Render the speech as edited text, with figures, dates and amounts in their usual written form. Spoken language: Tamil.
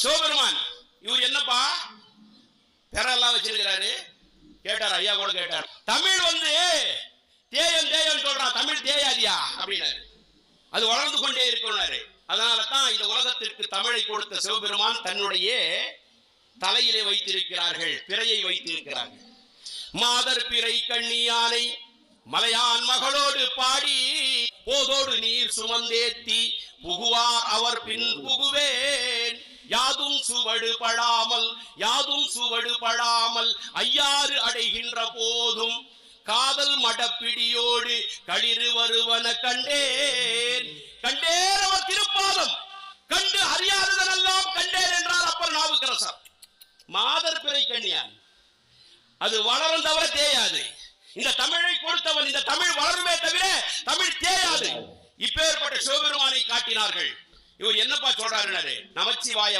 சிவபெருமான் இவர் என்னப்பா பெறெல்லாம் வச்சிருக்கிறாரு கேட்டார். ஐயா கூட கேட்டார், தமிழ் வந்து தேயம் தேயம் சொல்றான், தமிழ் தேயாதியா அப்படின்னாரு. அது வளர்ந்து கொண்டே இருக்கிறாரு. அதனால தான் இந்த உலகத்திற்கு தமிழை கொடுத்த சிவபெருமான் தன்னுடைய தலையிலே வைத்திருக்கிறார்கள், பிறையை வைத்திருக்கிறார்கள். மாதர் பிறை கண்ணியானை மலையான் மகளோடு பாடி போதோடு நீர் சுமந்தேத்தி புகுவார் அவர் பின் புகுவேன் யாதும் சுவடு படாமல் ஐயாறு அடைகின்ற போதும் காதல் மடப்பிடியோடு களிறு வருவன கண்டேன் அவர் திருப்பாதம் கண்டு அறியாததெல்லாம் கண்டேன் என்றார் அப்பர் நாவுக்கரசர். மாதர் பிறை கண்ணியான் அது வளரும் தவிர தேயாது. இந்த தமிழை கொடுத்தவன், இந்த தமிழ் வளருமே தவிர தமிழ் தேயாது. இப்பேற்பட்ட சிவபெருமானை காட்டினார்கள். இவர் என்னப்பா சொல்றாரு? நமச்சிவாய